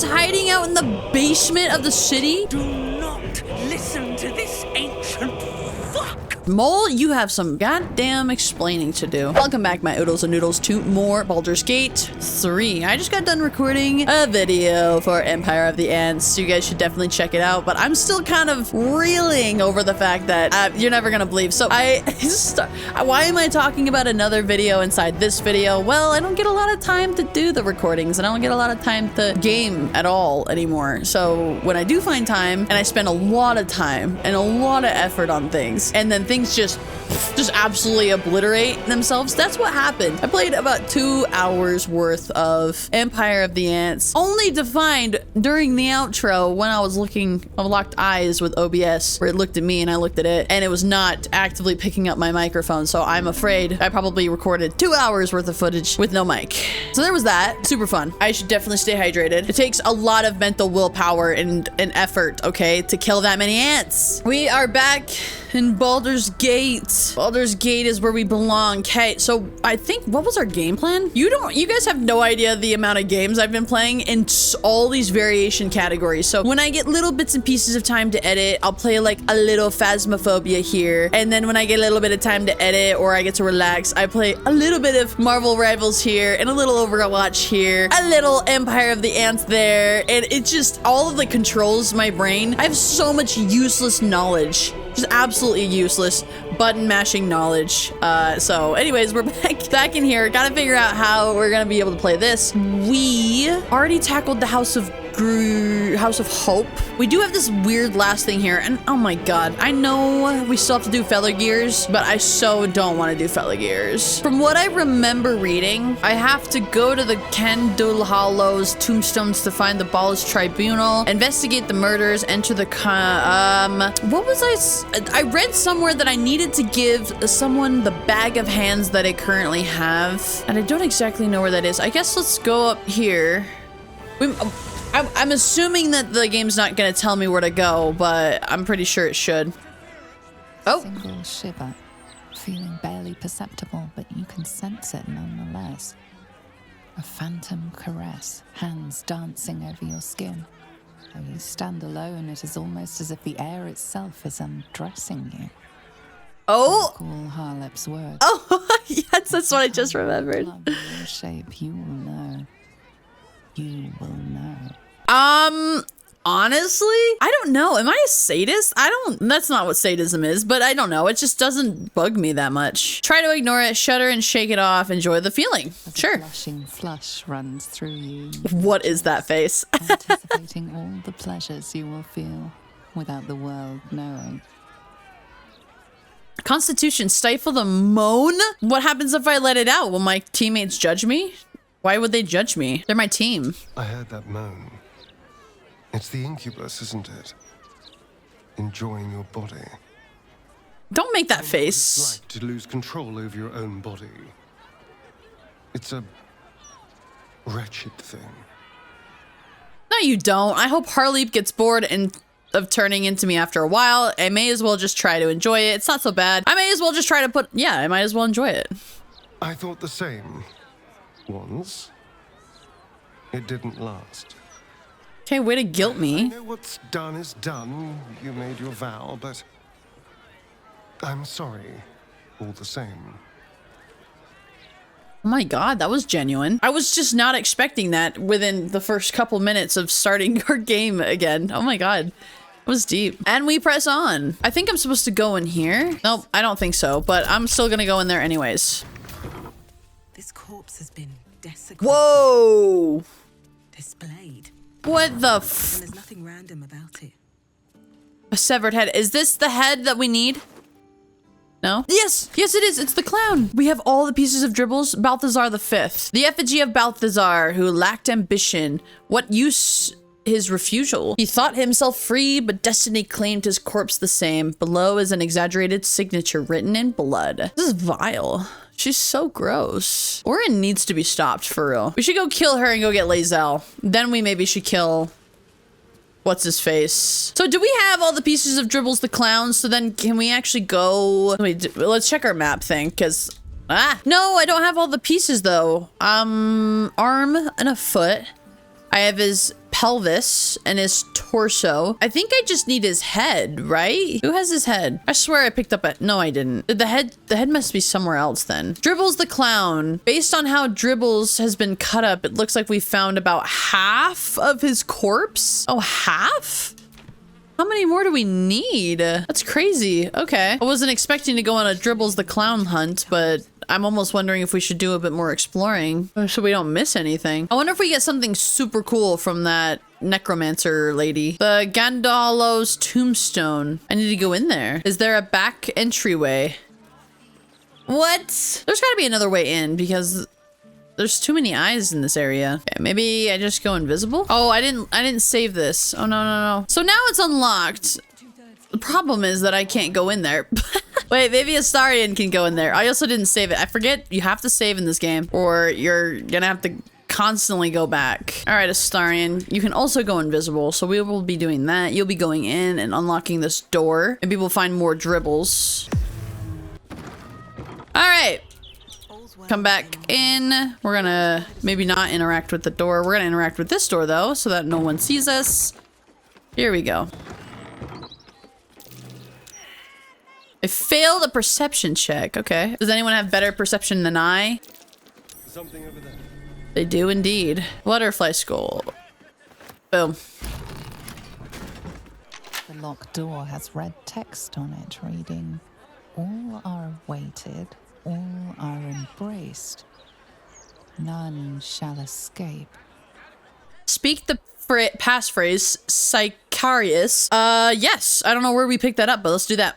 hiding out in the basement of the city? Do not listen to this ancient fuck. Mole, you have some goddamn explaining to do. Welcome back, my oodles and noodles, to more Baldur's Gate 3. I just got done recording a video for Empire of the Ants, so you guys should definitely check it out, but I'm still kind of reeling over the fact that you're never gonna believe. So why am I talking about another video inside this video? Well, I don't get a lot of time to do the recordings, and I don't get a lot of time to game at all anymore. So when I do find time, and I spend a lot of time and a lot of effort on things, and then things just absolutely obliterate themselves. That's what happened. I played about 2 hours worth of Empire of the Ants, only to find during the outro when I was locked eyes with OBS, where it looked at me and I looked at it, and it was not actively picking up my microphone. So I'm afraid I probably recorded 2 hours worth of footage with no mic. So there was that. Super fun. I should definitely stay hydrated. It takes a lot of mental willpower and effort, okay, to kill that many ants. We are back in Baldur's Gate. Baldur's Gate is where we belong. Okay, so I think, what was our game plan? You guys have no idea the amount of games I've been playing in all these variation categories. So when I get little bits and pieces of time to edit, I'll play like a little Phasmophobia here. And then when I get a little bit of time to edit or I get to relax, I play a little bit of Marvel Rivals here and a little Overwatch here, a little Empire of the Ants there. And it just, all of the controls my brain. I have so much useless knowledge. Just absolutely useless button mashing knowledge. So anyways, we're back in here. Gotta figure out how we're gonna be able to play this. We already tackled the House of Hope. We do have this weird last thing here, and oh my god, I know we still have to do Feather Gears, but I so don't want to do Feather Gears. From what I remember reading, I have to go to the Candul Hollow's tombstones to find the Baldurs Tribunal, investigate the murders, enter the what was I read somewhere that I needed to give someone the bag of hands that I currently have, and I don't exactly know where that is. I guess let's go up here. I'm assuming that the game's not going to tell me where to go, but I'm pretty sure it should. Oh. Single shiver, feeling barely perceptible, but you can sense it nonetheless. A phantom caress, hands dancing over your skin. Though you stand alone, it is almost as if the air itself is undressing you. Oh. Recall Harlep's words. Oh, yes, that's what I just remembered. Love your shape, you will know. You will know. Honestly, I don't know. Am I a sadist? That's not what sadism is, but I don't know. It just doesn't bug me that much. Try to ignore it, shudder and shake it off, enjoy the feeling. As sure. A blushing flush runs through you. What is that face? Anticipating all the pleasures you will feel without the world knowing. Constitution, stifle the moan? What happens if I let it out? Will my teammates judge me? Why would they judge me? They're my team. I heard that moan. It's the incubus, isn't it? Enjoying your body. Don't make that It's face. like to lose control over your own body. It's a wretched thing. No, you don't. I hope Harleep gets bored of turning into me after a while. I may as well just try to enjoy it. It's not so bad. I may as well just try to I might as well enjoy it. I thought the same. Once. It didn't last. Okay, way to guilt I me. know what's done is done. You made your vow, but I'm sorry all the same. Oh my god, that was genuine. I was just not expecting that within the first couple minutes of starting our game again. Oh my god. It was deep. And we press on. I think I'm supposed to go in here. Nope, I don't think so, but I'm still gonna go in there anyways. This corpse has been desecrated. Whoa! Displayed. What the And there's nothing random about it. A severed head. Is this the head that we need? No? Yes! Yes, it is! It's the clown! We have all the pieces of dribbles. Balthazar the Fifth. The effigy of Balthazar, who lacked ambition. What use his refusal? He thought himself free, but destiny claimed his corpse the same. Below is an exaggerated signature written in blood. This is vile. She's so gross. Orin needs to be stopped, for real. We should go kill her and go get Lae'zel. Then we maybe should kill... what's his face? So do we have all the pieces of Dribbles the Clown? So then can we actually go... let's check our map thing, because... no, I don't have all the pieces, though. Arm and a foot. I have his pelvis and his torso. I think I just need his head, right? Who has his head? I swear I picked up a... No, I didn't. The head must be somewhere else then. Dribbles the clown. Based on how Dribbles has been cut up, it looks like we found about half of his corpse. Oh, half? How many more do we need? That's crazy. Okay. I wasn't expecting to go on a Dribbles the clown hunt, but I'm almost wondering if we should do a bit more exploring so we don't miss anything. I wonder if we get something super cool from that necromancer lady. The Gandalo's tombstone. I need to go in there. Is there a back entryway? What? There's gotta be another way in because there's too many eyes in this area. Okay, maybe I just go invisible? Oh, I didn't save this. Oh, no. So now it's unlocked. The problem is that I can't go in there. Wait, maybe Astarion can go in there. I also didn't save it. I forget you have to save in this game or you're gonna have to constantly go back. All right, Astarion, you can also go invisible. So we will be doing that. You'll be going in and unlocking this door. Maybe we'll find more Dribbles. All right. Come back in. We're gonna maybe not interact with the door. We're gonna interact with this door though, so that no one sees us. Here we go. I failed a perception check. Okay. Does anyone have better perception than I? Something over there. They do indeed. Butterfly skull. Boom. The locked door has red text on it reading, "All are awaited, all are embraced. None shall escape." Speak the passphrase, Sicarius. Yes. I don't know where we picked that up, but let's do that.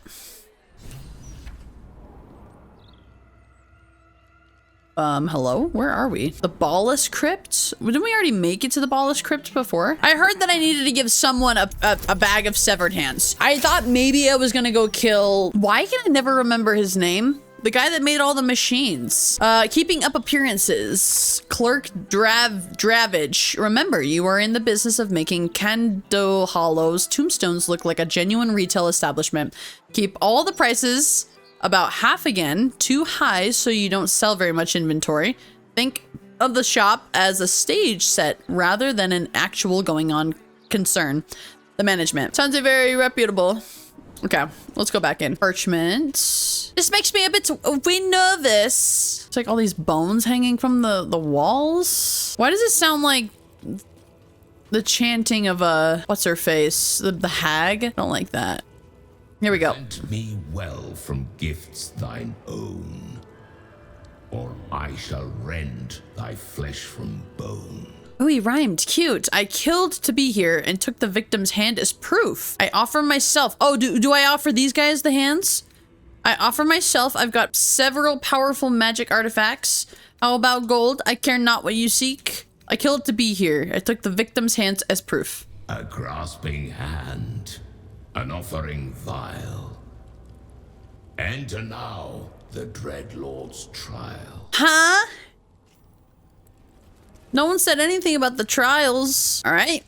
Hello? Where are we? The Baldurs Crypt? Didn't we already make it to the Baldurs Crypt before? I heard that I needed to give someone a bag of severed hands. I thought maybe I was gonna go kill... Why can I never remember his name? The guy that made all the machines. Keeping up appearances. Clerk Dravage. Remember, you are in the business of making Cando Hollow's tombstones look like a genuine retail establishment. Keep all the prices about half again, too high so you don't sell very much inventory. Think of the shop as a stage set rather than an actual going on concern. The management. Sounds very reputable. Okay, let's go back in. Parchment. This makes me a bit nervous. It's like all these bones hanging from the walls. Why does it sound like the chanting of a, what's her face? The hag? I don't like that. Here we go. Present me well from gifts thine own, or I shall rend thy flesh from bone. Oh, he rhymed. Cute. I killed to be here and took the victim's hand as proof. I offer myself. Oh, do I offer these guys the hands? I offer myself. I've got several powerful magic artifacts. How about gold? I care not what you seek. I killed to be here. I took the victim's hands as proof. A grasping hand, an offering vile. Enter now the Dreadlord's trial. Huh? No one said anything about the trials. All right.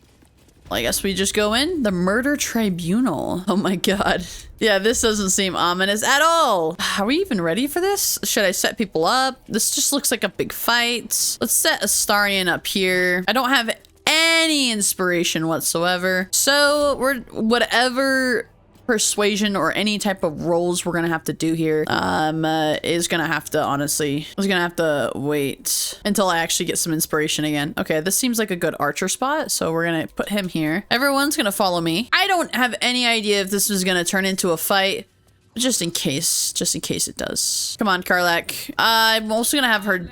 Well, I guess we just go in. The murder tribunal. Oh my god. Yeah, this doesn't seem ominous at all. Are we even ready for this? Should I set people up? This just looks like a big fight. Let's set Astarion up here. I don't have any inspiration whatsoever. So we're whatever persuasion or any type of rolls we're gonna have to do here is gonna have to honestly wait until I actually get some inspiration again. Okay, this seems like a good archer spot, so we're gonna put him here. Everyone's gonna follow me. I don't have any idea if this is gonna turn into a fight, but just in case it does. Come on, Karlak. I'm also gonna have her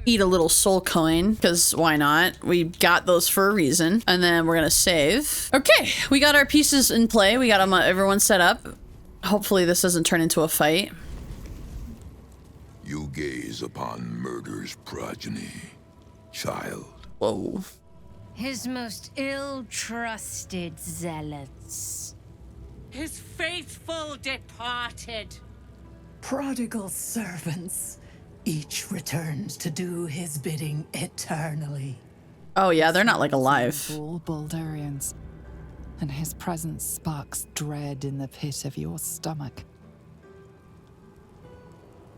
eat a little soul coin, because why not? We got those for a reason. And then we're gonna save. Okay, we got our pieces in play. We got everyone set up. Hopefully this doesn't turn into a fight. You gaze upon murder's progeny, child. Whoa. His most ill-trusted zealots. His faithful departed. Prodigal servants. Each returns to do his bidding eternally. Oh yeah, they're not like alive. All Baldurians, and his presence sparks dread in the pit of your stomach.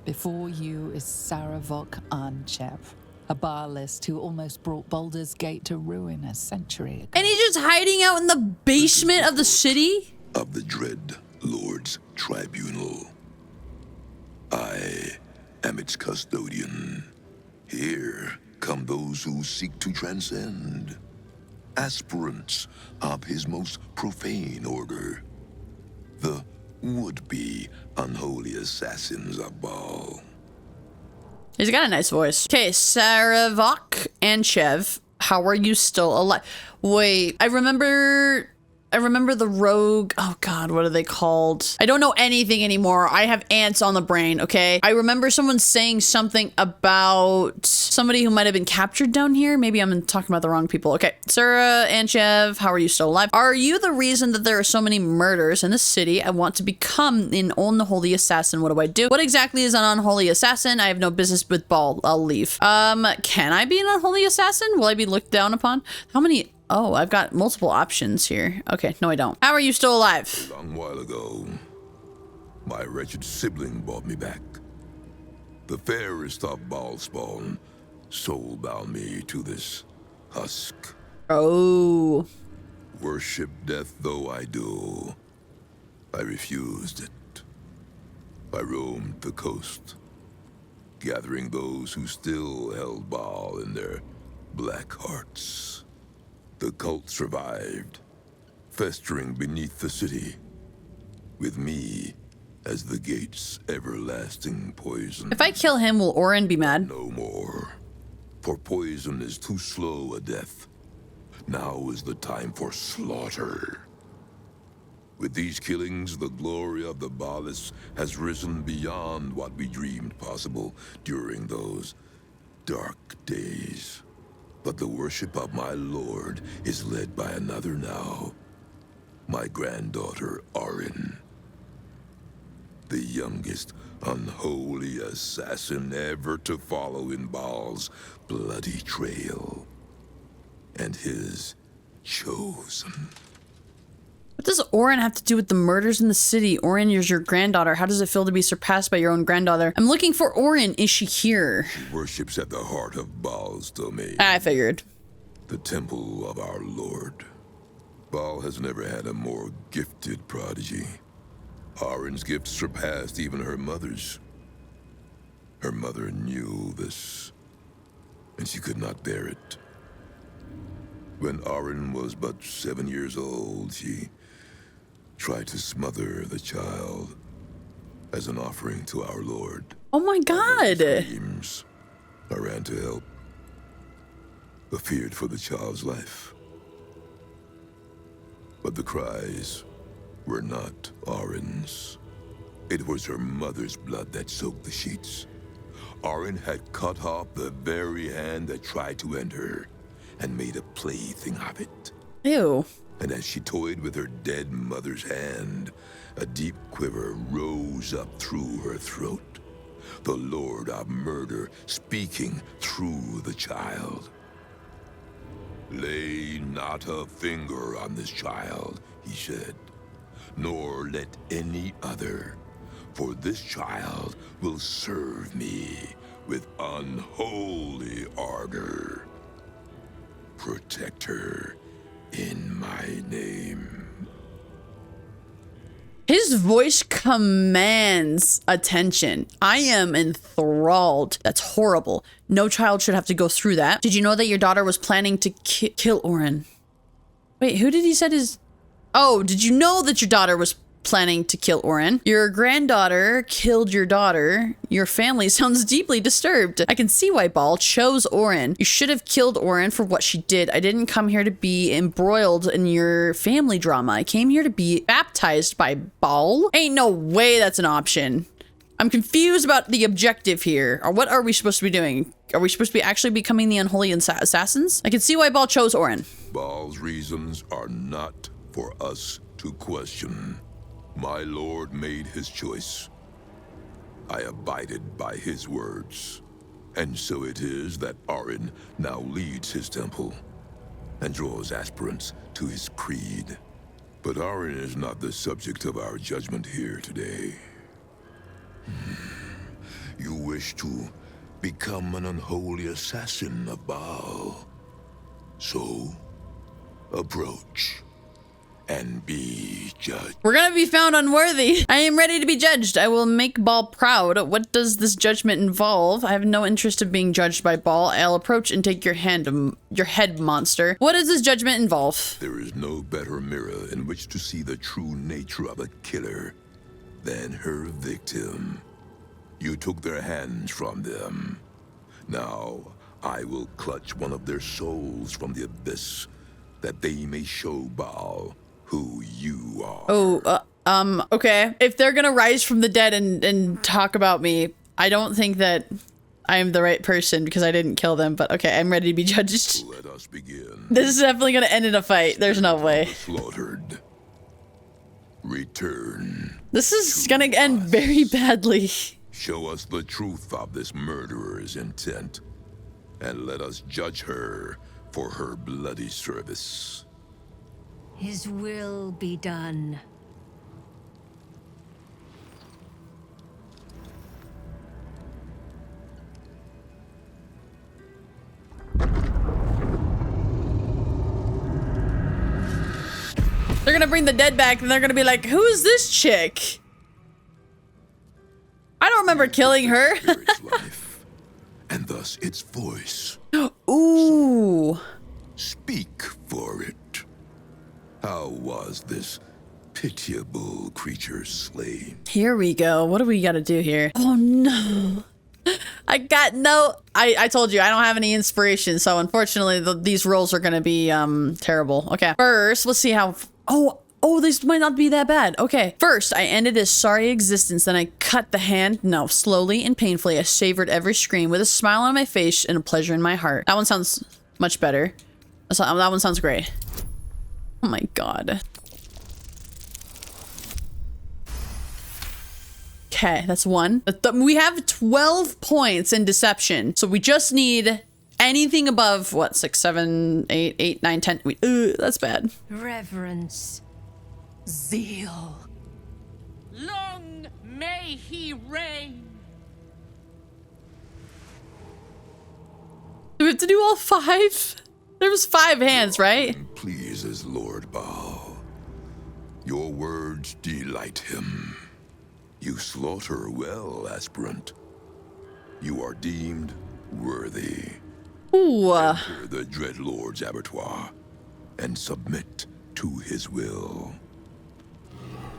Before you is Saravok Anchep, A Baalist who almost brought Baldurs Gate to ruin a century ago. And he's just hiding out in the basement of the city? Of the Dread Lord's Tribunal. I am its custodian. Here come those who seek to transcend. Aspirants of his most profane order. The would-be unholy assassins of Baal. He's got a nice voice. Okay, Saravok and Chev, how are you still alive? Wait, I remember the rogue. Oh God, what are they called? I don't know anything anymore. I have ants on the brain, okay? I remember someone saying something about somebody who might have been captured down here. Maybe I'm talking about the wrong people. Okay, Sarah and Chev, how are you still alive? Are you the reason that there are so many murders in the city? I want to become an unholy assassin. What do I do? What exactly is an unholy assassin? I have no business with Baal. I'll leave. Can I be an unholy assassin? Will I be looked down upon? How many? Oh, I've got multiple options here. Okay, no I don't. How are you still alive? A long while ago, my wretched sibling brought me back. The fairest of Baal spawn soul-bound me to this husk. Oh. Worship death though I do, I refused it. I roamed the coast, gathering those who still held Baal in their black hearts. The cult survived, festering beneath the city, with me as the gate's everlasting poison. If I kill him, will Orin be mad? No more, for poison is too slow a death. Now is the time for slaughter. With these killings, the glory of the Baalists has risen beyond what we dreamed possible during those dark days. But the worship of my lord is led by another now. My granddaughter, Orin. The youngest unholy assassin ever to follow in Baal's bloody trail. And his chosen. What does Orin have to do with the murders in the city? Orin, you're your granddaughter. How does it feel to be surpassed by your own granddaughter? I'm looking for Orin. Is she here? She worships at the heart of Baal's domain. I figured. The temple of our lord. Baal has never had a more gifted prodigy. Orin's gift surpassed even her mother's. Her mother knew this, and she could not bear it. When Orin was but 7 years old, she tried to smother the child as an offering to our Lord. Oh my God! Screams. I ran to help, but feared for the child's life. But the cries were not Orin's. It was her mother's blood that soaked the sheets. Orin had cut off the very hand that tried to end her, and made a plaything of it. Ew. And as she toyed with her dead mother's hand, a deep quiver rose up through her throat. The Lord of Murder speaking through the child. Lay not a finger on this child, he said, nor let any other, for this child will serve me with unholy ardor. Protect her in my name. His voice commands attention. I am enthralled. That's horrible. No child should have to go through that. Did you know that your daughter was planning to kill Orin? Wait, who did he said his... Oh, did you know that your daughter was planning to kill Orin? Your granddaughter killed your daughter. Your family sounds deeply disturbed. I can see why Baal chose Orin. You should have killed Orin for what she did. I didn't come here to be embroiled in your family drama. I came here to be baptized by Baal. Ain't no way that's an option. I'm confused about the objective here. Or what are we supposed to be doing? Are we supposed to be actually becoming the unholy assassins? I can see why Baal chose Orin. Baal's reasons are not for us to question. My lord made his choice. I abided by his words. And so it is that Orin now leads his temple and draws aspirants to his creed. But Orin is not the subject of our judgment here today. You wish to become an unholy assassin of Baal. So, approach and be judged. We're gonna be found unworthy. I am ready to be judged. I will make Baal proud. What does this judgment involve? I have no interest in being judged by Baal. I'll approach and take your head, monster. What does this judgment involve? There is no better mirror in which to see the true nature of a killer than her victim. You took their hands from them. Now, I will clutch one of their souls from the abyss, that they may show Baal who you are. Oh, okay. If they're gonna rise from the dead and talk about me, I don't think that I am the right person because I didn't kill them, but okay, I'm ready to be judged. Let us begin. This is definitely gonna end in a fight. There's no way. Slaughtered. Return. This is gonna end very badly. Show us the truth of this murderer's intent, and let us judge her for her bloody service. His will be done. They're gonna bring the dead back and they're gonna be like, who's this chick? I don't remember killing her. Its life, and thus its voice. Ooh. Speak for it. How was this pitiable creature slain? Here we go. What do we gotta do here? Oh no. I got no... I told you, I don't have any inspiration, so unfortunately these rolls are gonna be terrible. Okay, first, let's see how... Oh, this might not be that bad. Okay, first, I ended his sorry existence, then I cut the hand. No, slowly and painfully, I savored every scream with a smile on my face and a pleasure in my heart. That one sounds much better. That one sounds great. Oh my god. Okay, that's one. We have 12 points in deception, so we just need anything above, what, 6, 7, 8, 8, 9, 10. That's bad. Reverence. Zeal. Long may he reign. Do we have to do all 5? There was 5 hands, right? Pleases Lord Baal. Your words delight him. You slaughter well, aspirant. You are deemed worthy. Ooh. Enter the Dread Lord's abattoir and submit to his will.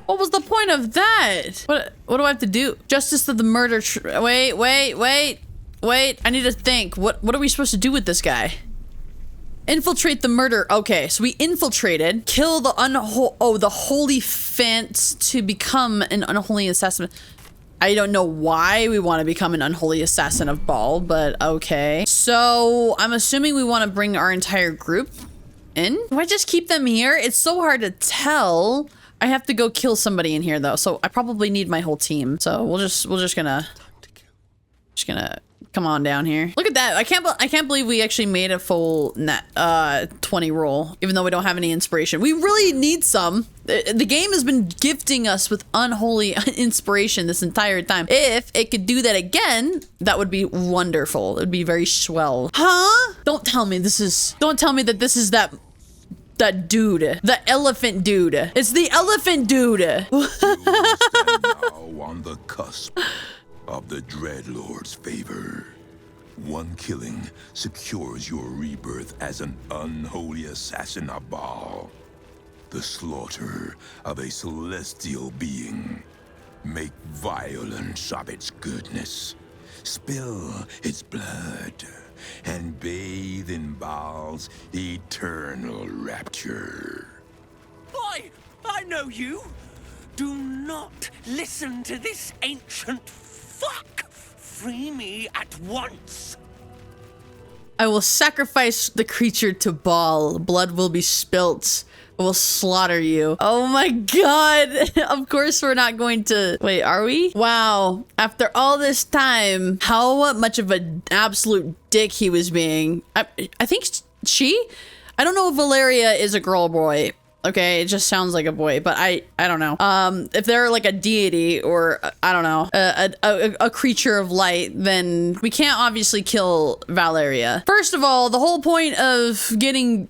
What was the point of that? What do I have to do? Justice of the murder. Wait. I need to think. What are we supposed to do with this guy? Infiltrate the murder. Okay, so we infiltrated. Kill the the holy fence to become an unholy assassin. I don't know why we want to become an unholy assassin of Baal, but okay. So I'm assuming we want to bring our entire group in. Do I just keep them here? It's so hard to tell. I have to go kill somebody in here though, so I probably need my whole team. So we're just gonna come on down here. Look at that. I can't believe we actually made a full 20 roll, even though we don't have any inspiration. We really need some. The game has been gifting us with unholy inspiration this entire time. If it could do that again, that would be wonderful. It would be very swell. Huh? Don't tell me that this is that dude. The elephant dude. It's the elephant dude. You stand now on the cusp of the Dread Lord's favor. One killing secures your rebirth as an unholy assassin of Baal. The slaughter of a celestial being. Make violence of its goodness. Spill its blood. And bathe in Baal's eternal rapture. Boy, I know you. Do not listen to this ancient fuck. Free me at once. I will sacrifice the creature to Baal. Blood will be spilt. I will slaughter you. Oh my god. Of course we're not going to... Wait, are we? Wow. After all this time, how much of an absolute dick he was being. I think she... I don't know if Valeria is a girl or boy. Okay, it just sounds like a boy, but I don't know. If they're like a deity or I don't know, a creature of light, then we can't obviously kill Valeria. First of all, the whole point of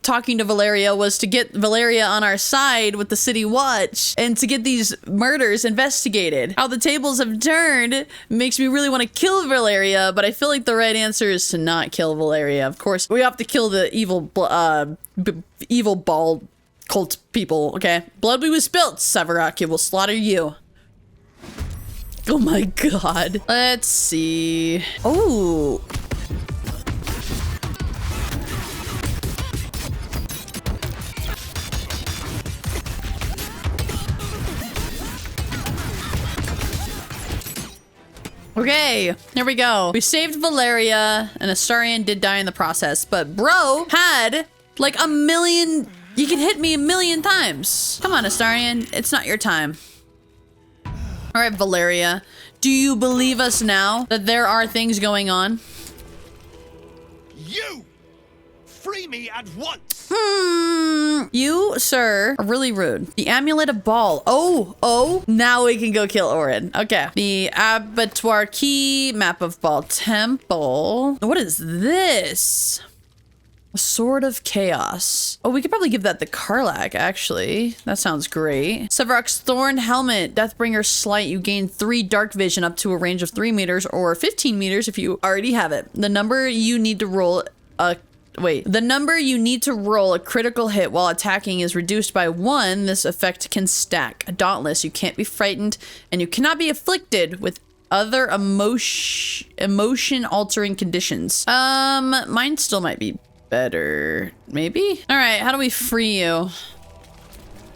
talking to Valeria was to get Valeria on our side with the city watch and to get these murders investigated. How the tables have turned makes me really want to kill Valeria, but I feel like the right answer is to not kill Valeria. Of course, we have to kill the evil ball cult people, okay? Blood we spilt, Severak, it will slaughter you. Oh my god. Let's see. Oh. Okay, here we go. We saved Valeria, and Astarion did die in the process, but bro had like a million. You can hit me a million times. Come on, Astarion, it's not your time. All right, Valeria, do you believe us now that there are things going on? You! Free me at once! You, sir, are really rude. The Amulet of Ball. Oh, now we can go kill Orin. Okay. The Abattoir Key, Map of Ball Temple. What is this? A Sword of Chaos. Oh, we could probably give that the Karlach, actually. That sounds great. Severak's Thorn Helmet, Deathbringer Slight. You gain 3 dark vision up to a range of 3 meters or 15 meters if you already have it. The number you need to roll a critical hit while attacking is reduced by 1. This effect can stack. A Dauntless, you can't be frightened, and you cannot be afflicted with other emotion altering conditions. Mine still might be better, maybe? All right, how do we free you? A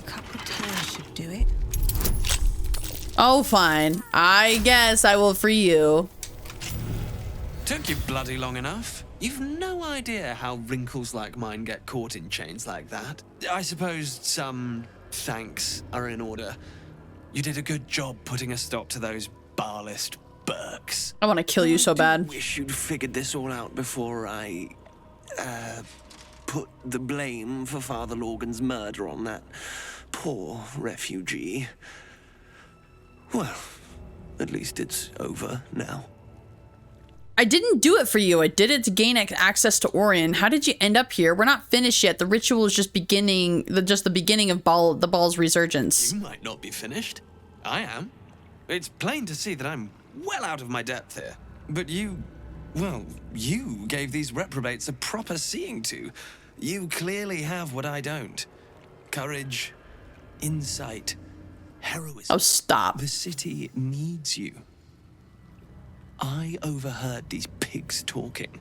couple of turns should do it. Oh, fine. I guess I will free you. Took you bloody long enough. You've no idea how wrinkles like mine get caught in chains like that. I suppose some thanks are in order. You did a good job putting a stop to those barlist Burks. I want to kill you so bad. I wish you'd figured this all out before I put the blame for Father Lorgan's murder on that poor refugee. Well, at least it's over now. I didn't do it for you. I did it to gain access to Orin. How did you end up here? We're not finished yet. The ritual is just beginning, the beginning of the Ball's resurgence. You might not be finished. I am. It's plain to see that I'm well out of my depth here. But you gave these reprobates a proper seeing to. You clearly have what I don't. Courage, insight, heroism. Oh, stop. The city needs you. I overheard these pigs talking.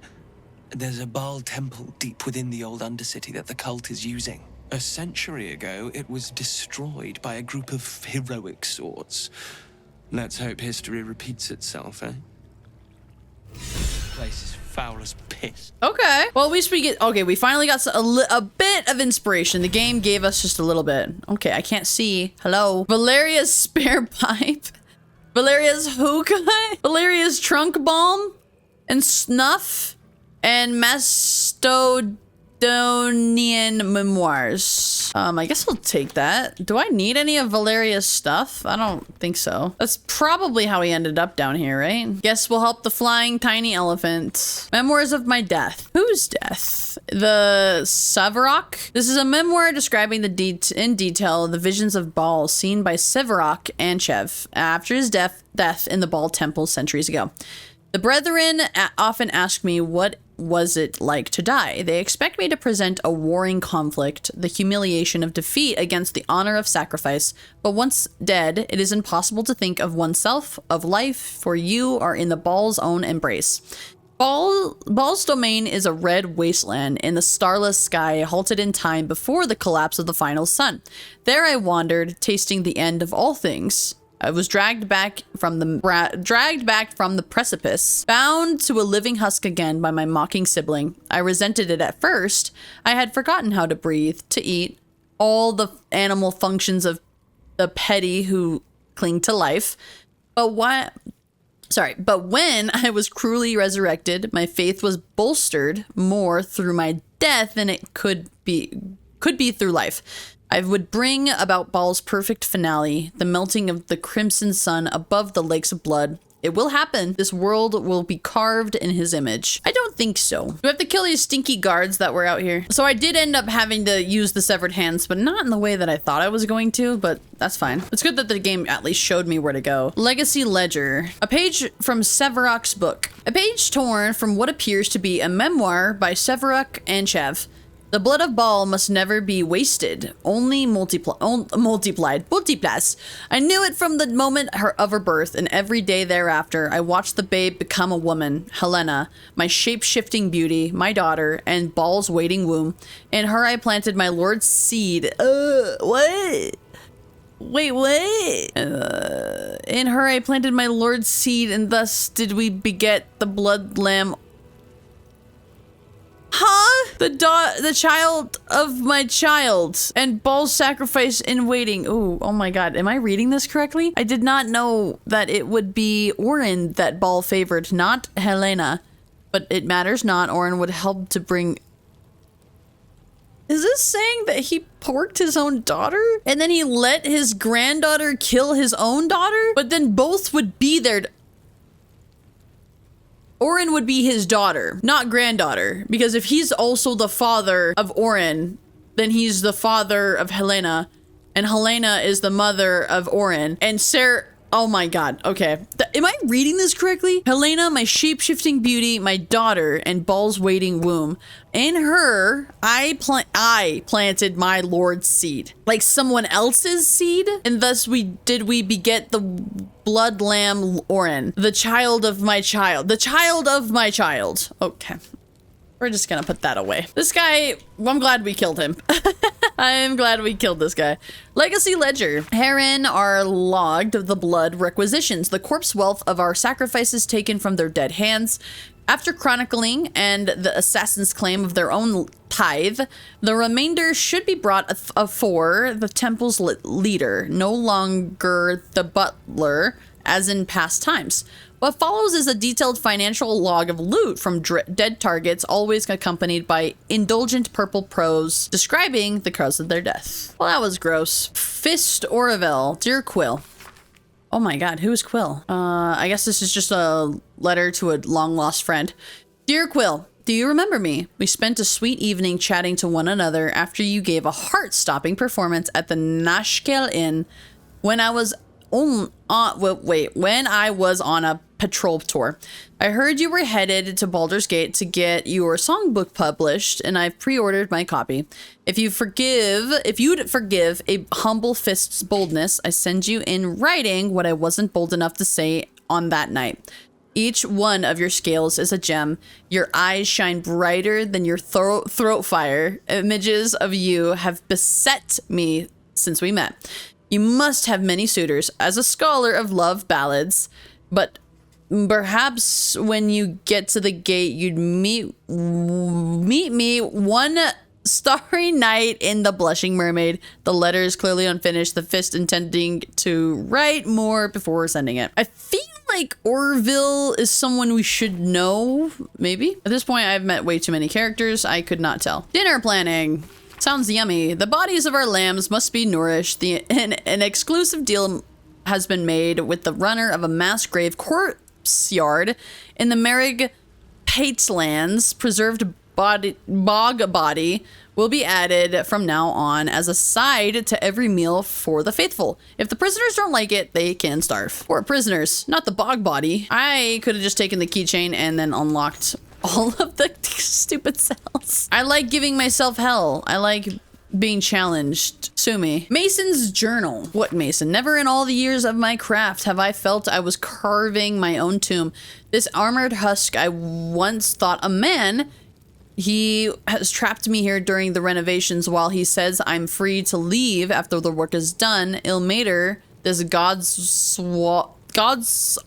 There's a Baal temple deep within the old Undercity that the cult is using. A century ago, it was destroyed by a group of heroic sorts. Let's hope history repeats itself, eh? Place is foul as piss. Okay. Well, at least we get... Okay, we finally got a bit of inspiration. The game gave us just a little bit. Okay, I can't see. Hello. Valeria's spare pipe. Valeria's hookah. Valeria's trunk balm. And snuff. And Macedonian memoirs. I guess I'll take that. Do I need any of Valeria's stuff? I don't think so. That's probably how he ended up down here, right? Guess we'll help the flying tiny elephant. Memoirs of my death. Whose death? The Severak? This is a memoir describing in detail the visions of Baal seen by Severak Anchev after his death in the Baal temple centuries ago. The brethren often ask me what was it like to die. They expect me to present a warring conflict, the humiliation of defeat against the honor of sacrifice. But once dead, it is impossible to think of oneself, of life, for you are in the Baal's own embrace. Baal's domain is a red wasteland in the starless sky, halted in time before the collapse of the final sun. There I wandered, tasting the end of all things. I was dragged back from the precipice, bound to a living husk again by my mocking sibling. I resented it at first. I had forgotten how to breathe, to eat, all the animal functions of the petty who cling to life. But when I was cruelly resurrected, my faith was bolstered more through my death than it could be through life. I would bring about Baal's perfect finale, the melting of the crimson sun above the lakes of blood. It will happen. This world will be carved in his image. I don't think so. Do I have to kill these stinky guards that were out here? So I did end up having to use the severed hands, but not in the way that I thought I was going to, but that's fine. It's good that the game at least showed me where to go. Legacy Ledger. A page from Severok's book. A page torn from what appears to be a memoir by Severok and Chev. The blood of Baal must never be wasted, only multiplied. I knew it from the moment of her birth, and every day thereafter, I watched the babe become a woman, Helena, my shape-shifting beauty, my daughter, and Baal's waiting womb. In her I planted my Lord's seed. What? Wait, what? In her I planted my Lord's seed, and thus did we beget the blood lamb. Huh? The child of my child, and Baal's sacrifice in waiting. Ooh, oh my god. Am I reading this correctly? I did not know that it would be Orin that Baal favored, not Helena. But it matters not. Orin would help to bring... Is this saying that he porked his own daughter? And then he let his granddaughter kill his own daughter? But then both would be there. Orin would be his daughter, not granddaughter. Because if he's also the father of Orin, then he's the father of Helena. And Helena is the mother of Orin. And Sarah... Oh my god, okay. Am I reading this correctly? Helena, my shape-shifting beauty, my daughter, and Baal's waiting womb. In her, I planted my Lord's seed. Like someone else's seed? And thus we beget the blood lamb Orin. The child of my child. The child of my child. Okay. We're just gonna put that away. This guy, I'm glad we killed him. I'm glad we killed this guy. Legacy Ledger. Herein are logged the blood requisitions, the corpse wealth of our sacrifices taken from their dead hands. After chronicling and the assassin's claim of their own tithe, the remainder should be brought for the temple's leader, no longer the butler, as in past times. What follows is a detailed financial log of loot from dead targets, always accompanied by indulgent purple prose describing the cause of their death. Well, that was gross. Fist Oravel, dear Quill. Oh my god, who is Quill? I guess this is just a letter to a long-lost friend. Dear Quill, do you remember me? We spent a sweet evening chatting to one another after you gave a heart-stopping performance at the Nashkel Inn when I was on a patrol tour. I heard you were headed to Baldurs Gate to get your songbook published, and I've pre-ordered my copy. If you'd forgive a humble fist's boldness, I send you in writing what I wasn't bold enough to say on that night. Each one of your scales is a gem. Your eyes shine brighter than your throat fire. Images of you have beset me since we met. You must have many suitors as a scholar of love ballads, but perhaps when you get to the gate, you'd meet me one starry night in the Blushing Mermaid. The letter is clearly unfinished, the fist intending to write more before sending it. I feel like Orville is someone we should know, maybe? At this point, I've met way too many characters. I could not tell. Dinner planning. Sounds yummy. The bodies of our lambs must be nourished. An exclusive deal has been made with the runner of a mass grave corpse yard in the Merrig Pateslands. Preserved bog body will be added from now on as a side to every meal for the faithful. If the prisoners don't like it, they can starve. Poor prisoners, not the bog body. I could have just taken the keychain and then unlocked all of the stupid cells. I like giving myself hell. I like being challenged. Sue me. Mason's journal. What Mason? Never in all the years of my craft have I felt I was carving my own tomb. This armored husk I once thought a man. He has trapped me here during the renovations while he says I'm free to leave after the work is done. Ilmater, this God's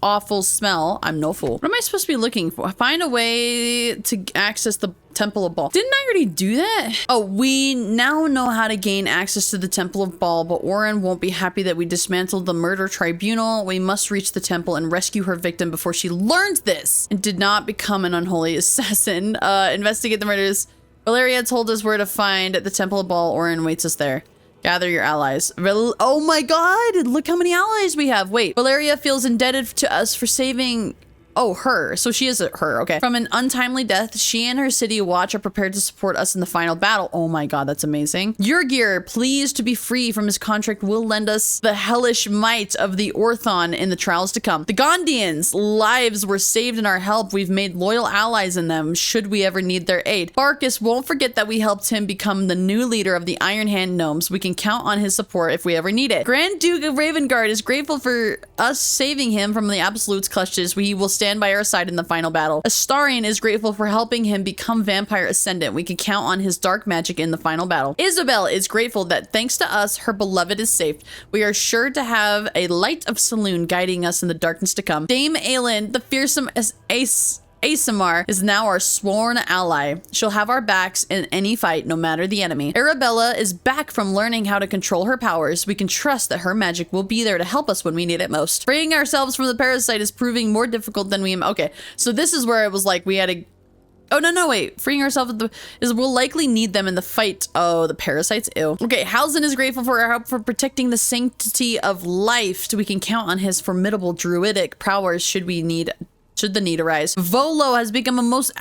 awful smell. I'm no fool. What am I supposed to be looking for? Find a way to access the Temple of Baal. Didn't I already do that? Oh, we now know how to gain access to the Temple of Baal, but Orin won't be happy that we dismantled the murder tribunal. We must reach the temple and rescue her victim before she learns this and did not become an unholy assassin. Investigate the murders. Valeria told us where to find the Temple of Baal. Orin waits us there. Gather your allies. Oh my god, look how many allies we have. Wait, Valeria feels indebted to us for saving... Oh, her. So she is her. Okay. From an untimely death, she and her city watch are prepared to support us in the final battle. Oh my god, that's amazing. Urgir, pleased to be free from his contract, will lend us the hellish might of the Orthon in the trials to come. The Gondians' lives were saved in our help. We've made loyal allies in them should we ever need their aid. Barkus won't forget that we helped him become the new leader of the Iron Hand Gnomes. We can count on his support if we ever need it. Grand Duke of Ravengard is grateful for us saving him from the Absolute's clutches. We will stand by our side in the final battle. Astarion is grateful for helping him become Vampire Ascendant. We can count on his dark magic in the final battle. Isabel is grateful that thanks to us, her beloved is safe. We are sure to have a light of saloon guiding us in the darkness to come. Dame Aelin, the fearsome Asimar, is now our sworn ally. She'll have our backs in any fight, no matter the enemy. Arabella is back from learning how to control her powers. We can trust that her magic will be there to help us when we need it most. Freeing ourselves from the parasite is proving more difficult than we... Okay, so this is where it was like we had to... Oh, no, wait. Freeing ourselves we'll likely need them in the fight. Oh, the parasites? Ew. Okay, Halsin is grateful for our help for protecting the sanctity of life. We can count on his formidable druidic powers should the need arise. Volo has become a most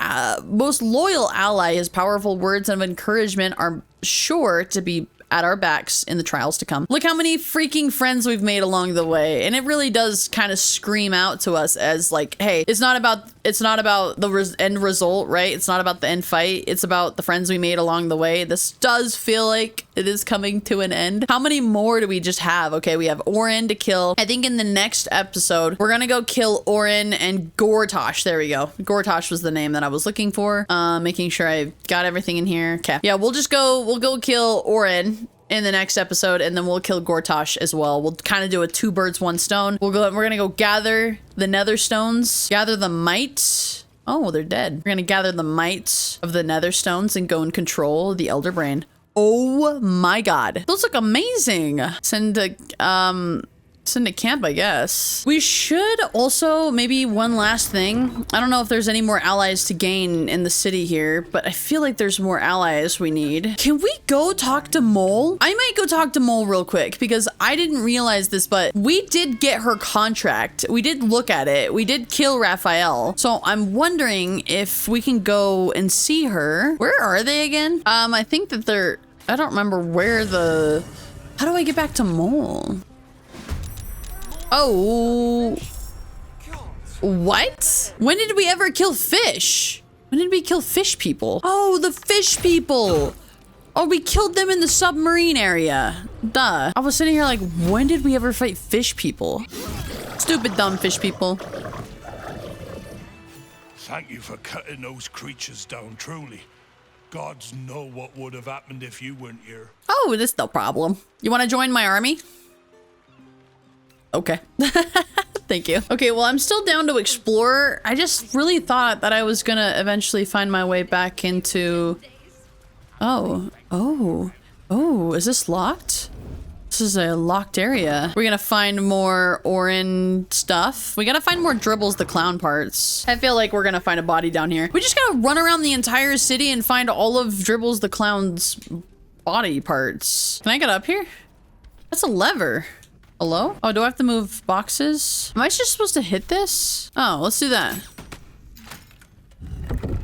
loyal ally. His powerful words of encouragement are sure to be at our backs in the trials to come. Look how many freaking friends we've made along the way. And it really does kind of scream out to us as like, hey, it's not about the end result, right? It's not about the end fight. It's about the friends we made along the way. This does feel like it is coming to an end. How many more do we just have? Okay, we have Orin to kill. I think in the next episode, we're gonna go kill Orin and Gortosh. There we go. Gortosh was the name that I was looking for. Making sure I got everything in here. Okay. Yeah, we'll go kill Orin in the next episode, and then we'll kill Gortosh as well. We'll kind of do a 2 birds 1 stone. We're gonna go gather the nether stones, gather the might. Oh, they're dead. We're gonna gather the might of the nether stones and go and control the elder brain. Oh my god, those look amazing. Send to camp, I guess. We should also, maybe one last thing. I don't know if there's any more allies to gain in the city here, but I feel like there's more allies we need. Can we go talk to Mole? I might go talk to Mole real quick because I didn't realize this, but we did get her contract. We did look at it. We did kill Raphael. So I'm wondering if we can go and see her. Where are they again? I think that I don't remember where how do I get back to Mole? Oh, what? When did we ever kill fish? When did we kill fish people? Oh, the fish people. Oh, we killed them in the submarine area. Duh. I was sitting here like, when did we ever fight fish people? Stupid dumb fish people. Thank you for cutting those creatures down, truly. Gods know what would have happened if you weren't here. Oh, that's no problem. You want to join my army? Okay. Thank you. Okay, well, I'm still down to explore. I just really thought that I was gonna eventually find my way back into... Oh, is this locked? This is a locked area. We're gonna find more Orin stuff. We gotta find more Dribbles the clown parts. I feel like we're gonna find a body down here. We just gotta run around the entire city and find all of Dribbles the clown's body parts. Can I get up here? That's a lever. Hello? Oh, do I have to move boxes? Am I just supposed to hit this? Oh, let's do that.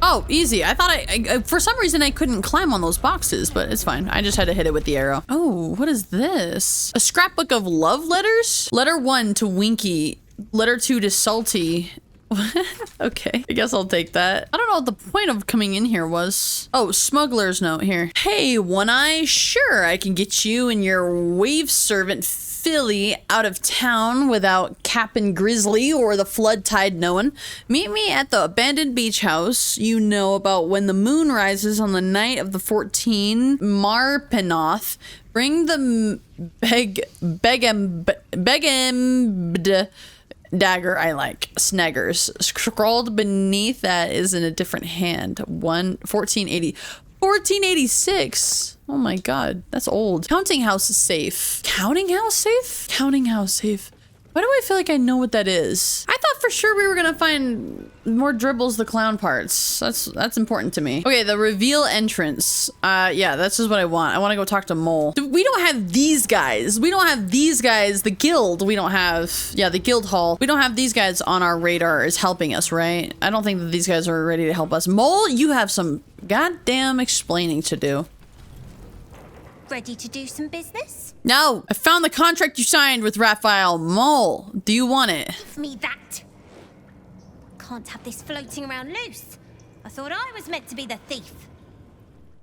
Oh, easy. I thought I for some reason I couldn't climb on those boxes, but it's fine. I just had to hit it with the arrow. Oh, what is this? A scrapbook of love letters? Letter 1 to Winky. Letter 2 to Salty. Okay, I guess I'll take that. I don't know what the point of coming in here was. Oh, smuggler's note here. Hey, One Eye, sure, I can get you and your wave servant Philly out of town without Cap'n Grizzly or the flood tide knowing. Meet me at the abandoned beach house you know about when the moon rises on the night of the 14 Marpenoth. Bring the Begem dagger I like. Snaggers. Scrawled beneath that is in a different hand. 1480. 1486. Oh my god, that's old. Counting house is safe. Counting house safe? Counting house safe. Why do I feel like I know what that is? I thought for sure we were gonna find more Dribbles the clown parts. That's important to me. Okay, the reveal entrance. Yeah, that's just what I want. I want to go talk to Mole. We don't have these guys. We don't have these guys. The guild, we don't have, yeah, the guild hall. We don't have these guys on our radar as helping us, right? I don't think that these guys are ready to help us. Mole, you have some goddamn explaining to do. Ready to do some business? No, I found the contract you signed with Raphael. Mole, do you want it? Give me that. Can't have this floating around loose. I thought I was meant to be the thief.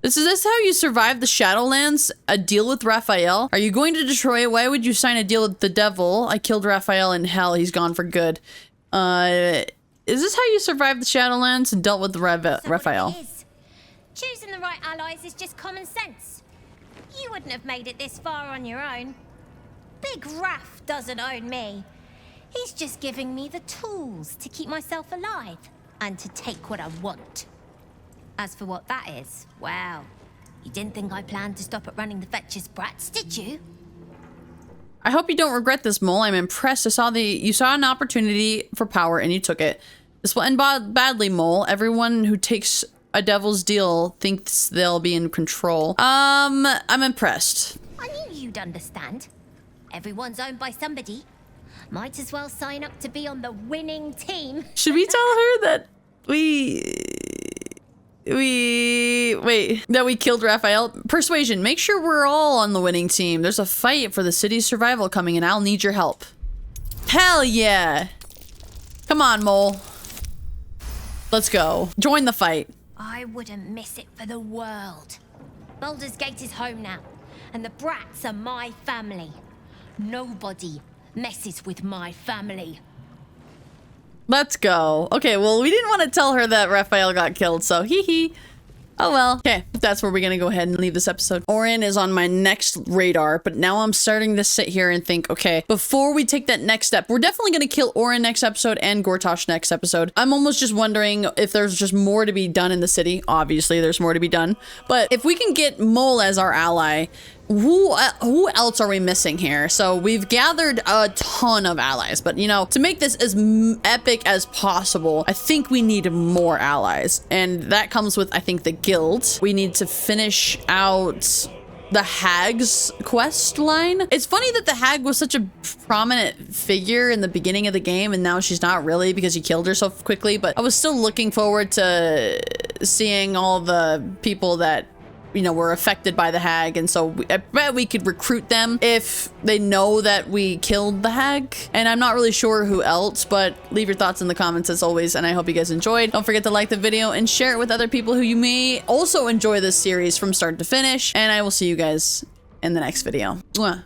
Is this how you survive the Shadowlands? A deal with Raphael? Are you going to Detroit? Why would you sign a deal with the devil? I killed Raphael in hell. He's gone for good. Is this how you survived the Shadowlands and dealt with Raphael? Choosing the right allies is just common sense. You wouldn't have made it this far on your own. Big Raph doesn't own me. He's just giving me the tools to keep myself alive and to take what I want. As for what that is, well, you didn't think I planned to stop at running the Fetcher's brats, did you? I hope you don't regret this, Mole. I'm impressed. You saw an opportunity for power and you took it. This will end badly, Mole. Everyone who takes a devil's deal thinks they'll be in control. I'm impressed. I knew you'd understand. Everyone's owned by somebody. Might as well sign up to be on the winning team. Should we tell her that that we killed Raphael? Persuasion, make sure we're all on the winning team. There's a fight for the city's survival coming and I'll need your help. Hell yeah. Come on, Mole. Let's go. Join the fight. I wouldn't miss it for the world. Baldurs Gate is home now, and the brats are my family. Nobody messes with my family. Let's go. Okay, well, we didn't want to tell her that Raphael got killed, so hee hee. Oh well. Okay, that's where we're gonna go ahead and leave this episode. Orin is on my next radar, but now I'm starting to sit here and think, okay, before we take that next step, we're definitely gonna kill Orin next episode and Gortosh next episode. I'm almost just wondering if there's just more to be done in the city. Obviously, there's more to be done. But if we can get Mole as our ally, who else are we missing here? So we've gathered a ton of allies, but you know, to make this as epic as possible, I think we need more allies. And that comes with, I think, the guild. We need to finish out the Hag's quest line. It's funny that the Hag was such a prominent figure in the beginning of the game and now she's not really because you killed her so quickly, but I was still looking forward to seeing all the people that, you know, were affected by the Hag, and so I bet we could recruit them if they know that we killed the Hag. And I'm not really sure who else, but leave your thoughts in the comments as always, and I hope you guys enjoyed. Don't forget to like the video and share it with other people who you may also enjoy this series from start to finish, and I will see you guys in the next video. Mwah.